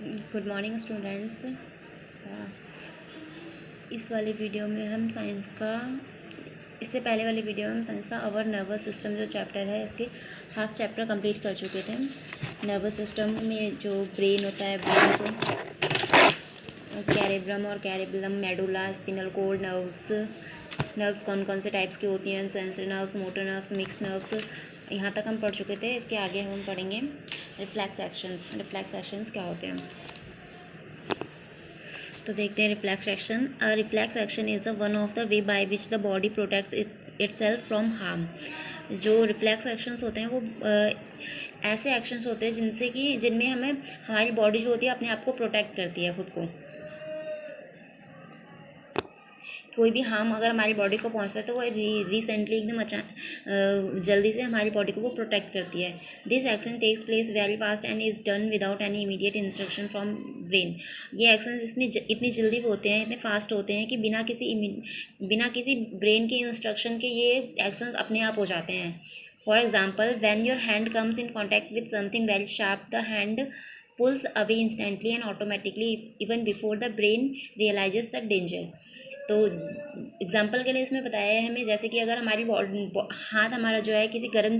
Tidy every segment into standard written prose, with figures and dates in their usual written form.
Good morning students. इस वाले video में हम साइंस का इससे पहले वाली वीडियो में हम साइंस का अवर नर्वस सिस्टम जो चैप्टर है इसके हाफ चैप्टर कंप्लीट कर चुके थे। नर्वस सिस्टम में जो ब्रेन होता है, ब्रेन को कैरेब्रम और कैरेबिलम, मेडुला, स्पिनल कोड, नर्व्स कौन कौन से टाइप्स की होती हैं, sensory nerves, motor nerves, mixed nerves, यहाँ तक हम पढ़ चुके थे। इसके आगे हम पढ़ेंगे रिफ्लेक्स एक्शंस। रिफ्लेक्स एक्शंस क्या होते हैं तो देखते हैं। Reflex action, reflex action is one of the way by which the body protects itself from harm. जो रिफ्लेक्स एक्शंस होते हैं वो ऐसे एक्शंस होते हैं जिनमें हमारी बॉडी जो होती है अपने आप को प्रोटेक्ट करती है, खुद को। कोई भी हार्म अगर हमारी बॉडी को पहुंचता है तो वो रिसेंटली एकदम जल्दी से हमारी बॉडी को वो प्रोटेक्ट करती है। This action takes place very fast and is done without any immediate instruction from brain. ये एक्शन इतनी जल्दी होते हैं, इतने फास्ट होते हैं कि बिना किसी ब्रेन के इंस्ट्रक्शन के ये एक्शंस अपने आप हो जाते हैं। For example, when your hand comes in contact with something very sharp, the hand pulls away instantly and automatically even before the brain realizes the danger। तो एग्जाम्पल के लिए इसमें बताया है हमें, जैसे कि अगर हमारी हाथ हमारा जो है किसी गर्म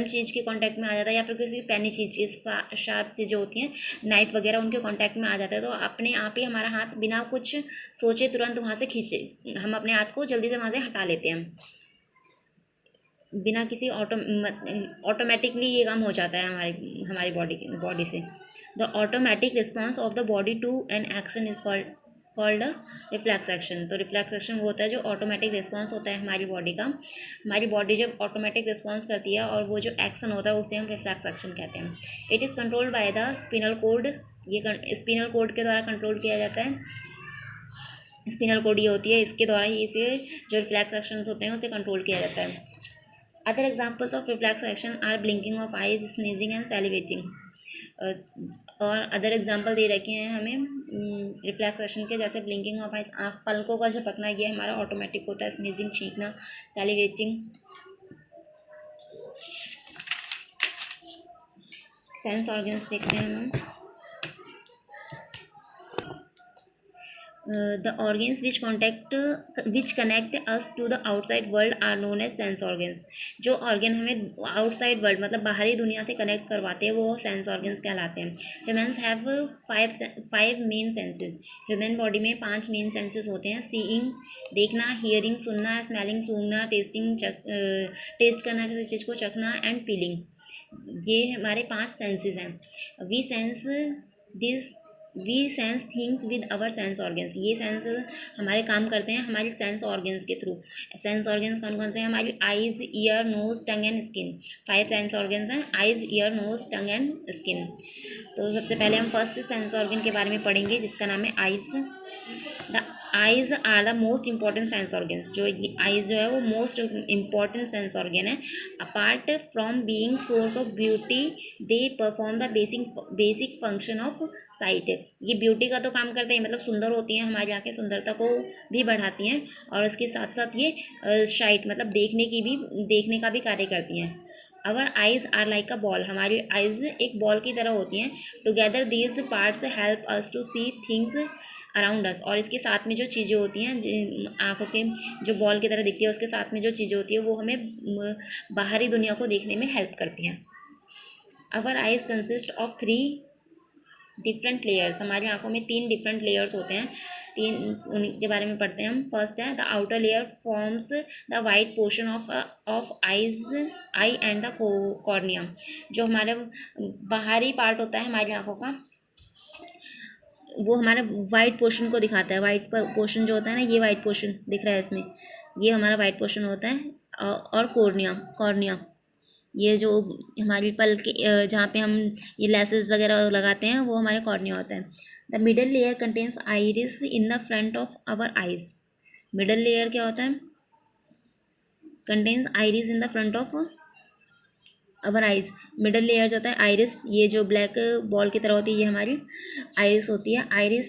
चीज़ के कांटेक्ट में आ जाता है, या फिर किसी पैनी चीज़ की शार्प चीज़ें होती हैं, नाइफ वगैरह, उनके कांटेक्ट में आ जाता है, तो अपने आप ही हमारा हाथ बिना कुछ सोचे तुरंत वहाँ से खींचे, हम अपने हाथ को जल्दी से वहाँ से हटा लेते हैं, बिना किसी ऑटोमेटिकली ये काम हो जाता है हमारी बॉडी से। The automatic response of the body to an action is called reflex action. तो रिफ्लेक्स एक्शन वो होता है जो ऑटोमेटिक रिस्पॉन्स होता है हमारी बॉडी का। हमारी बॉडी जब ऑटोमेटिक रिस्पॉन्स करती है और वो जो एक्शन होता है उसे हम रिफ्लेक्स एक्शन कहते हैं। It is controlled by the spinal cord. ये स्पिनल कोड के द्वारा कंट्रोल किया जाता है। स्पिनल कोड ये होती है, इसके द्वारा ही इसे जो रिफ्लेक्स एक्शंस होते हैं उसे कंट्रोल किया जाता है। Other examples of reflex action are blinking of eyes, sneezing and salivating। और अदर एग्जाम्पल दे रखे हैं हमें रिफ्लेक्स एक्शन के, जैसे ब्लिंकिंग ऑफ आइज, आँख पलकों का झपकना, ये हमारा ऑटोमेटिक होता है। स्नीजिंग, छींकना, सैलिवेटिंग, सेंस ऑर्गन्स देखते हैं हम। The organs which connect us to the outside world are known as sense organs। जो ऑर्गन हमें आउटसाइड वर्ल्ड मतलब बाहरी दुनिया से कनेक्ट करवाते हैं वो सेंस ऑर्गन्स कहलाते हैं। Humans have five main senses. Human body में 5 मेन सेंसेस होते हैं। सीइंग, देखना, हियरिंग, सुनना, स्मेलिंग, सूंघना, टेस्ट करना किसी चीज़ को, चखना, एंड फीलिंग। ये हमारे 5 सेंसेस हैं। We sense things with our sense organs. ये सेंस हमारे काम करते हैं हमारी सेंस ऑर्गन्स के थ्रू। सेंस ऑर्गन्स कौन कौन से हैं? हमारी eyes, ear, nose, tongue and skin. 5 sense organs हैं, eyes, ear, nose, tongue and skin. तो सबसे पहले हम फर्स्ट सेंस ऑर्गन के बारे में पढ़ेंगे, जिसका नाम है eyes. The eyes are the most important sense organs. जो आइज़ जो है वो मोस्ट इंपॉर्टेंट सेंस ऑर्गन है। Apart from being source of beauty, they perform the basic function of sight. ये ब्यूटी का तो काम करते हैं, मतलब सुंदर होती हैं, हमारी आँखें सुंदरता को भी बढ़ाती हैं, और उसके साथ साथ ये शाइट मतलब देखने का भी कार्य करती हैं। Our eyes are like a ball. हमारी आइज़ एक बॉल की तरह होती हैं। Together these parts help us to see things around us. और इसके साथ में जो चीज़ें होती हैं, आँखों के जो बॉल की तरह दिखती है, उसके साथ में जो चीज़ें होती है वो हमें बाहरी दुनिया को देखने में हेल्प करती हैं। Our eyes consist of 3 different layers. हमारी आँखों में 3 डिफरेंट लेयर्स होते हैं। उनके बारे में पढ़ते हैं हम। फर्स्ट है the outer layer forms the white portion of I and the cornea. जो हमारा बाहरी पार्ट होता है हमारी आँखों का, वो हमारा वाइट पोर्शन को दिखाता है। वाइट पोर्शन जो होता है ना, ये वाइट पोर्शन दिख रहा है इसमें, ये हमारा वाइट पोर्शन होता है। और कॉर्निया ये जो हमारी पल के जहाँ पे हम ये लेसेस वगैरह लगाते हैं वो हमारे कॉर्निया होता है। The middle layer contains iris in the front of our eyes. Middle layer क्या होता है? Contains iris in the front of our eyes. Middle layer जो होता है आइरिस, ये जो ब्लैक बॉल की तरह होती है ये हमारी आइरिस होती है। Iris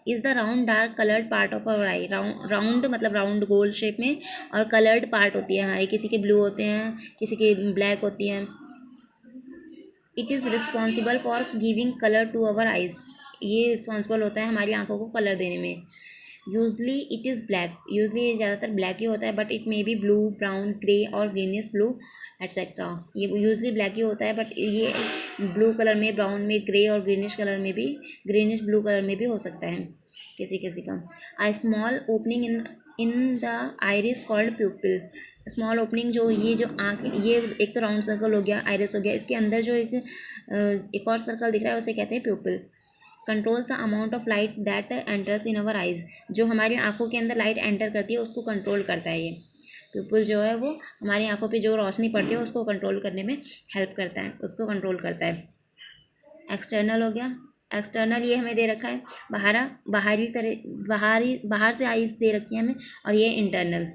is the round dark coloured part of our I. Round मतलब राउंड गोल शेप में, और कलर्ड पार्ट होती है हमारी, किसी के ब्लू होते हैं, किसी के ब्लैक होती हैं। It is responsible for giving colour to our eyes, ये रिस्पॉन्सिबल होता है हमारी आंखों को कलर देने में। Usually it is black, usually ये ज़्यादातर ब्लैक ही होता है, but it may be blue, brown, grey और ग्रीनिश ब्लू एट्सेट्रा। ये यूजली ब्लैक ही होता है, बट ये ब्लू कलर में, ब्राउन में, ग्रे और ग्रीनिश कलर में भी, ग्रीनिश ब्लू कलर में भी हो सकता है किसी किसी का। A small opening in the iris called pupil, small opening जो ये जो आँख, ये एक तो राउंड सर्कल हो गया, आइरिस हो गया, इसके अंदर जो एक और सर्कल दिख रहा है उसे कहते हैं प्यूपिल। Controls the amount of light that enters in our eyes, जो हमारी आंखों के अंदर लाइट एंटर करती है उसको कंट्रोल करता है ये प्यूपिल जो है, वो हमारी आंखों पे जो रोशनी पड़ती है उसको कंट्रोल करने में हेल्प करता है, उसको कंट्रोल करता है। एक्सटर्नल हो गया, एक्सटर्नल ये हमें दे रखा है बाहरी तरह, बाहर से आइज़ दे रखी है हमें, और ये internal.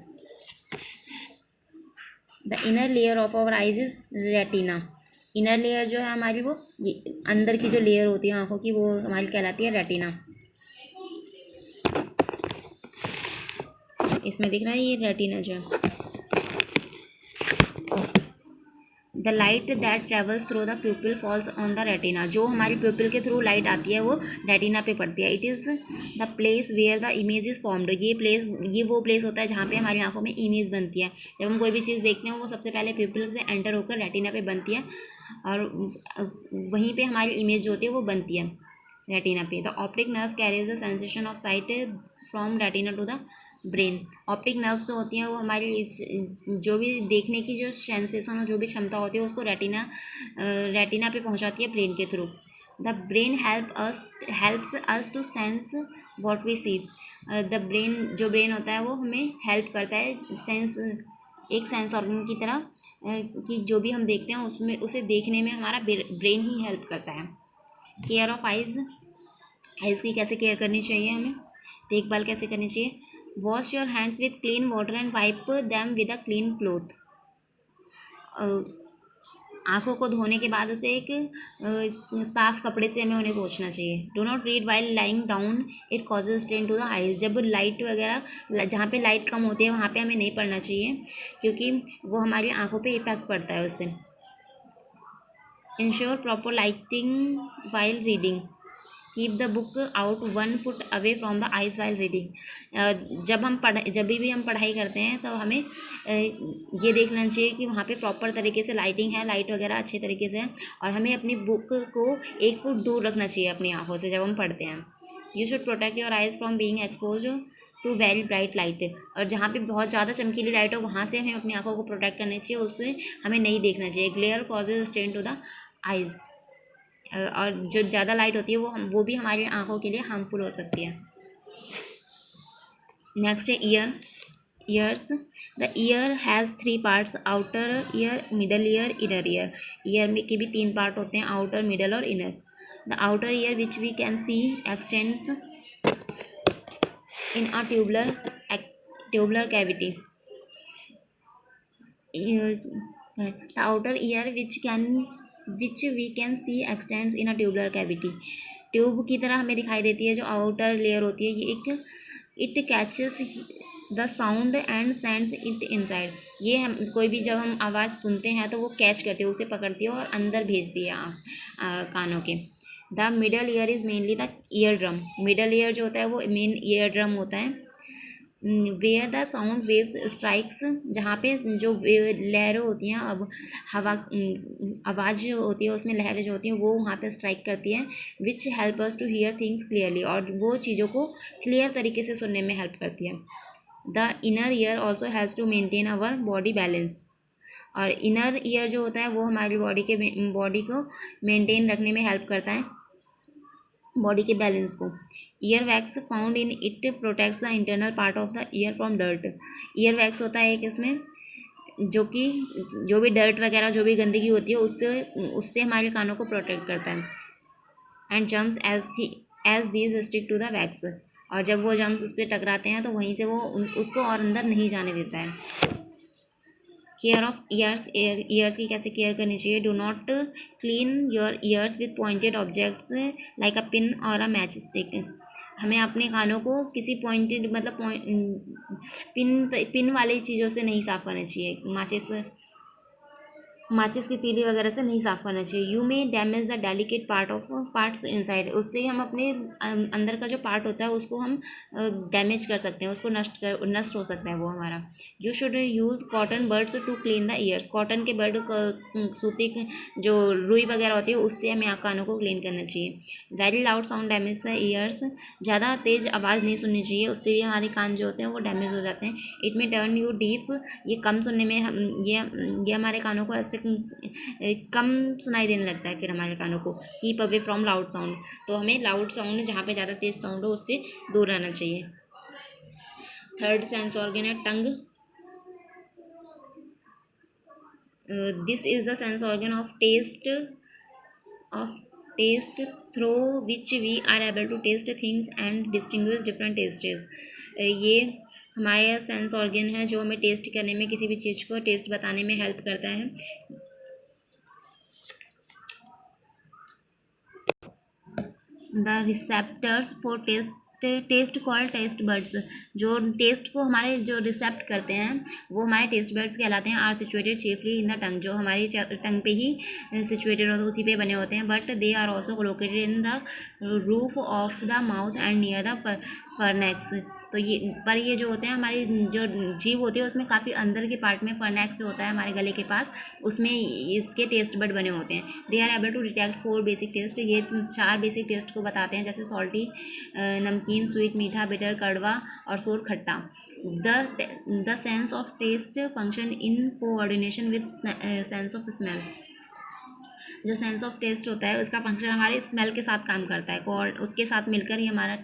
The inner layer of our eyes is retina, inner layer जो है हमारी, वो ये अंदर की जो लेयर होती है आंखों की, वो हमारी कहलाती है रेटिना। इसमें दिख रहा है ये रेटिना जो है। The light that travels through the प्यूपिल falls on the retina, जो हमारी प्यूपिल के थ्रू लाइट आती है वो रेटिना पे पड़ती है। It is the place where the image is formed, ये वो प्लेस होता है जहाँ पे हमारी आंखों में इमेज बनती है। जब हम कोई भी चीज़ देखते हैं वो सबसे पहले प्यूपिल से एंटर होकर रेटिना पे बनती है, और वहीं पे हमारी इमेज जो होती है वो बनती है रेटिना पे। The optic nerve carries the sensation of sight from retina to the brain, optic nerves जो होती हैं वो हमारी इस जो भी देखने की जो सेंसेशन और जो भी क्षमता होती है उसको रेटिना पे पहुंचाती है ब्रेन के थ्रू। The brain helps us to sense what we see, the brain जो ब्रेन होता है वो हमें हेल्प करता है सेंस, एक सेंस ऑर्गन की तरह, कि जो भी हम देखते हैं उसमें उसे देखने में हमारा ब्रेन ही हेल्प करता है। केयर ऑफ आइज़, आइज़ की कैसे केयर करनी चाहिए, हमें देखभाल कैसे करनी चाहिए। Wash your hands with clean water and wipe them with a clean cloth, आँखों को धोने के बाद उसे एक साफ़ कपड़े से हमें उन्हें पोंछना चाहिए। Do not read while lying down, it causes strain to the eyes, जब लाइट वगैरह जहाँ पे लाइट कम होती है वहाँ पे हमें नहीं पढ़ना चाहिए, क्योंकि वो हमारी आँखों पे इफ़ेक्ट पड़ता है उससे। Ensure proper lighting while reading, keep the book out 1 foot away from the eyes while reading, जब भी हम पढ़ाई करते हैं तो हमें ये देख लेना चाहिए कि वहाँ पे प्रॉपर तरीके से लाइटिंग है, लाइट वगैरह अच्छे तरीके से है, और हमें अपनी बुक को 1 फुट दूर रखना चाहिए अपनी आँखों से जब हम पढ़ते हैं। You should protect your eyes from being expose to very bright light, और जहाँ पे बहुत ज़्यादा चमकीली लाइट हो वहाँ से हमें अपनी आँखों को प्रोटेक्ट करना चाहिए, उससे हमें नहीं देखना चाहिए। Glare causes strain to the eyes, और जो ज़्यादा लाइट होती है वो भी हमारी आँखों के लिए हार्मफुल हो सकती है। नेक्स्ट है ears. The ear has 3 parts, outer ear, middle ear, inner ear. Ear में के भी 3 पार्ट होते हैं, आउटर, मिडल और inner. The outer ear which we can see extends in a tubular cavity, the outer ear which we can see extends in a tubular cavity, tube की तरह हमें दिखाई देती है जो आउटर लेयर होती है, ये एक it catches the sound and sends it inside, ये हम कोई भी जब हम आवाज़ सुनते हैं तो वो कैच करती है, उसे पकड़ती है और अंदर भेजती है कानों के। The middle ear is mainly the ear drum, middle ear जो होता है वो मेन ईयर ड्रम होता है। Where the sound waves strikes, जहाँ पे जो लहरें होती हैं, अब आवाज़ जो होती है उसमें लहरें जो होती हैं वो वहाँ पे स्ट्राइक करती हैं, which help us to hear things clearly, और वो चीज़ों को क्लियर तरीके से सुनने में हेल्प करती है। The inner ear also helps to maintain our body balance, और इनर ईयर जो होता है वो हमारी बॉडी को मेनटेन रखने में हेल्प करता है, बॉडी के बैलेंस को। Ear wax found in it protects the internal part of the year from dirt, ear wax होता है एक इसमें जो कि जो भी डर्ट वगैरह जो भी गंदगी होती है उससे हमारे कानों को प्रोटेक्ट करता है। And germs as these stick to the wax, और जब वो जम्स उस पर टकराते हैं तो वहीं से वो उसको और अंदर नहीं जाने देता है। केयर ऑफ ईयर्स, ईयर्स की कैसे केयर करनी चाहिए। Do not clean your ears with pointed objects like a pin और अ मैच स्टिक, हमें अपने कानों को किसी पॉइंटेड मतलब पिन वाली चीज़ों से नहीं साफ करना चाहिए, माचिस माचिस की तीली वगैरह से नहीं साफ़ करना चाहिए। You may damage the delicate parts inside, उससे हम अपने अंदर का जो पार्ट होता है उसको हम डैमेज कर सकते हैं, उसको नष्ट हो सकता है वो हमारा। You should use cotton buds to clean the ears, cotton के बर्ड सूती जो रुई वगैरह होती है उससे हमें कानों को क्लीन करना चाहिए। Very loud sound damage the years, ज़्यादा तेज़ आवाज़ नहीं सुननी चाहिए, उससे भी हमारे कान जो होते हैं वो डैमेज हो जाते हैं। इट में टर्न यू डीफ, ये कम सुनने में हम ये हमारे कानों को ऐसे कम सुनाई देने लगता है फिर हमारे कानों को। Keep away from loud sound, तो हमें लाउड साउंड जहाँ पे ज़्यादा तेज साउंड हो उससे दूर रहना चाहिए। थर्ड सेंस ऑर्गन है tongue. This is the sense organ of taste through which we are able to taste things and distinguish different tastes. ये हमारा सेंस ऑर्गन है जो हमें टेस्ट करने में, किसी भी चीज़ को टेस्ट बताने में हेल्प करता है। The receptors for taste called taste buds, जो टेस्ट को हमारे जो रिसेप्ट करते हैं वो हमारे टेस्ट बर्ड्स कहलाते हैं। Are situated chiefly in the tongue, जो हमारी टंग पे ही सिचुएटेड होते हैं, उसी पे बने होते हैं। But they are also located in the roof of the mouth and near the pharynx. तो ये जो होते हैं हमारी जो जीभ होती है उसमें काफ़ी अंदर के पार्ट में फर्नेक्स जो होता है हमारे गले के पास, उसमें इसके टेस्ट बड बने होते हैं। They are able to detect 4 basic taste, ये 4 बेसिक टेस्ट को बताते हैं, जैसे सॉल्टी नमकीन, स्वीट मीठा, बिटर कड़वा और सोर खट्टा। The sense of taste function in coordination with sense of smell, जो सेंस ऑफ टेस्ट होता है उसका फंक्शन हमारे स्मेल के साथ काम करता है, और उसके साथ मिलकर ही हमारा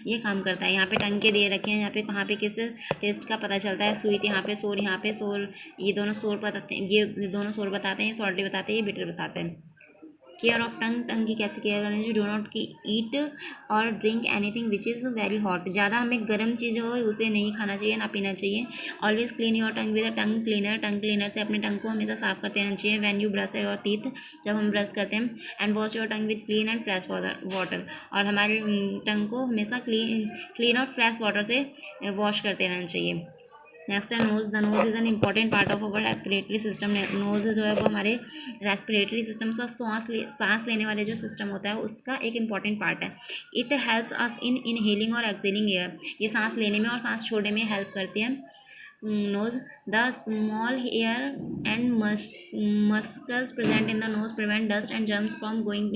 ये काम करता है। यहाँ पे टंग के दे रखे हैं, यहाँ पे कहाँ पे किस टेस्ट का पता चलता है। स्वीट यहाँ पे सोर, ये दोनों सोर बताते हैं, ये दोनों सोर बताते हैं, सॉल्टी बताते हैं, ये बिटर बताते हैं। केयर ऑफ टंग, टंग की कैसे केयर करनी चाहिए। डो नॉट की ईट और drink anything which is very hot, ज़्यादा हमें गर्म चीज़ हो उसे नहीं खाना चाहिए, ना पीना चाहिए। Always clean your tongue with a tongue cleaner, tongue cleaner से अपने टंग को हमेशा साफ करते रहना चाहिए। When you brush your teeth, जब हम ब्रश करते हैं। And wash your tongue with clean and fresh water, और हमारे टंग को हमेशा क्लीन और फ्रेश वाटर से वॉश करते रहना चाहिए। नेक्स्ट है nose. The nose is an important part of our respiratory system. Nose जो है वो हमारे रेस्पिरेटरी सिस्टम से सांस लेने वाले जो सिस्टम होता है उसका एक इम्पॉर्टेंट पार्ट है। It helps us in inhaling और एक्सहेलिंग एयर, ये सांस लेने में और सांस छोड़ने में हेल्प करती है। Nose, the small hair and muscles present in the nose prevent dust and germs from going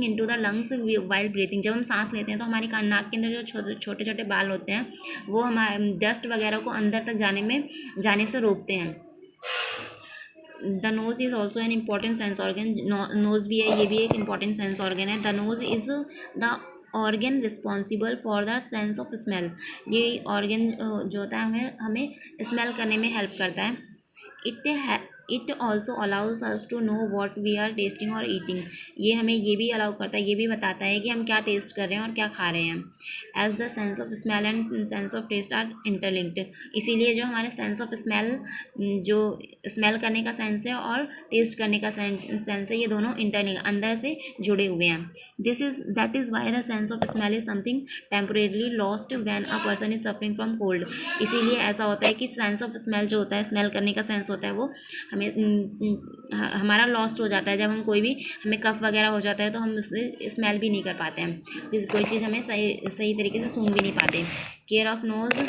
into the lungs while breathing. जब हम सांस लेते हैं तो हमारी नाक के अंदर जो छोटे छोटे बाल होते हैं वो हमारे डस्ट वगैरह को अंदर तक जाने से रोकते हैं। The nose is also an important sense organ, nose भी है, ये भी एक इम्पॉर्टेंट सेंस ऑर्गन है। The nose is the organ responsible for the sense of smell, ये ऑर्गन जो होता है हमें स्मेल करने में हेल्प करता है। It also allows us to know what we are testing और ईटिंग, ये हमें ये भी अलाउ करता है, ये भी बताता है कि हम क्या टेस्ट कर रहे हैं और क्या खा रहे हैं। As the sense of smell and sense of taste are interlinked, इसीलिए जो हमारे सेंस ऑफ स्मेल, जो स्मेल करने का सेंस है और टेस्ट करने का सेंस है, ये दोनों इंटरलिंक अंदर से जुड़े हुए हैं। That is why the sense of smell is something temporarily lost when a person is suffering from cold, इसीलिए ऐसा होता है कि सेंस ऑफ स्मेल जो होता है, स्मेल करने का सेंस होता है, वो हमारा लॉस्ट हो जाता है। जब हम हमें कफ वगैरह हो जाता है तो हम उससे स्मेल भी नहीं कर पाते हैं, कोई चीज़ हमें सही तरीके से सूंघ भी नहीं पाते। केयर ऑफ नोज़,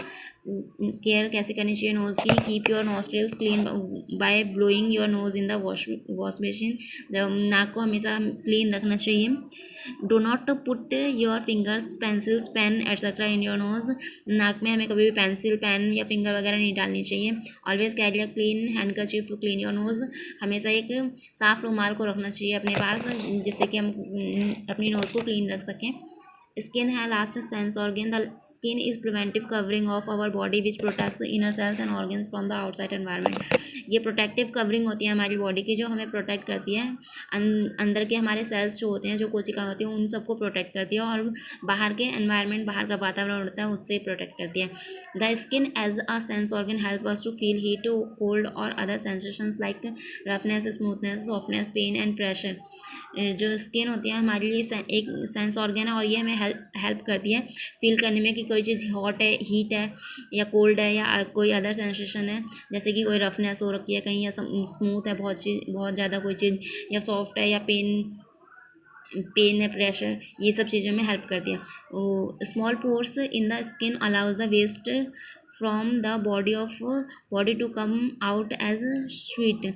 केयर कैसे करनी चाहिए नोज़ की। Keep your nostrils clean by blowing your nose in the wash basin, जब नाक को हमेशा क्लीन रखना चाहिए। Do not put your fingers, pencils, pen etcetera in your nose, नाक में हमें कभी भी पेंसिल, पेन या फिंगर वगैरह नहीं डालनी चाहिए। Always carry a clean handkerchief to clean your nose, हमेशा एक साफ़ रुमाल को रखना चाहिए अपने पास, जिससे कि हम अपनी नोज़ को क्लीन रख सकें। स्किन है last sense organ. The skin is preventive covering of our body which protects inner cells and organs from the outside environment, ये प्रोटेक्टिव कवरिंग होती है हमारी बॉडी की, जो हमें प्रोटेक्ट करती है। अंदर के हमारे सेल्स जो होते हैं, जो कोशिकाएं होती हैं, उन सबको प्रोटेक्ट करती है, और बाहर के एनवायरनमेंट, बाहर का वातावरण होता है उससे प्रोटेक्ट करती है। The skin as a sense organ help us to feel heat, cold और other sensations like roughness, smoothness, softness, pain and pressure. जो स्किन होती है हमारे लिए एक सेंस ऑर्गन है, और ये हमें हेल्प करती है फील करने में कि कोई चीज़ हॉट है, हीट है या कोल्ड है, या कोई अदर सेंसेशन है, जैसे कि कोई रफनेस हो रखी है कहीं, या स्मूथ है बहुत ज़्यादा कोई चीज़, या सॉफ्ट है, या पेन है, प्रेशर, ये सब चीज़ों में हेल्प करती है। Small pores in the skin allows the waste from the body to come out as sweat.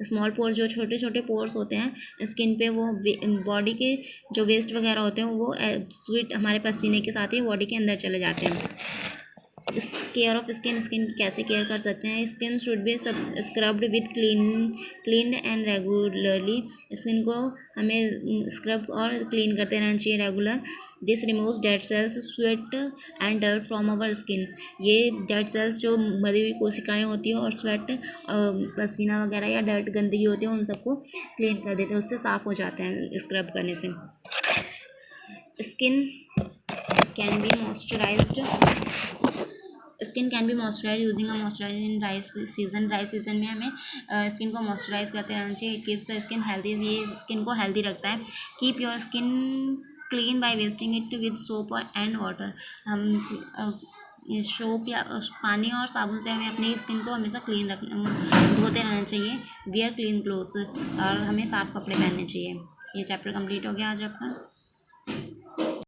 Small pores, जो छोटे छोटे पोर्स होते हैं स्किन पे, वो बॉडी के जो वेस्ट वगैरह होते हैं वो स्वीट हमारे पसीने के साथ ही बॉडी के अंदर चले जाते हैं। केयर ऑफ स्किन की कैसे केयर कर सकते हैं? Skin should be scrubbed with clean and regularly. Skin को हमें स्क्रब और क्लीन करते रहना चाहिए regular. This removes dead cells, sweat and dirt from our skin. ये डेड सेल्स जो मरी हुई कोशिकाएं होती हैं और स्वेट पसीना वगैरह या डर्ट गंदगी होती है उन सबको क्लीन कर देते हैं, उससे साफ़ हो जाते हैं स्क्रब करने से। Skin can be moisturised using a moisturiser in dry season. Dry season में हमें स्किन को मॉइस्चराइज करते रहना चाहिए। It keeps the skin healthy, ये स्किन को हेल्दी रखता है। Keep your skin clean bye wasting it with soap and water. हम सोप या पानी और साबुन से हमें अपनी स्किन को हमेशा धोते रहना चाहिए। वियर क्लीन क्लोथ्स, और हमें साफ़ कपड़े पहनने चाहिए। ये चैप्टर कंप्लीट हो गया आज आपका।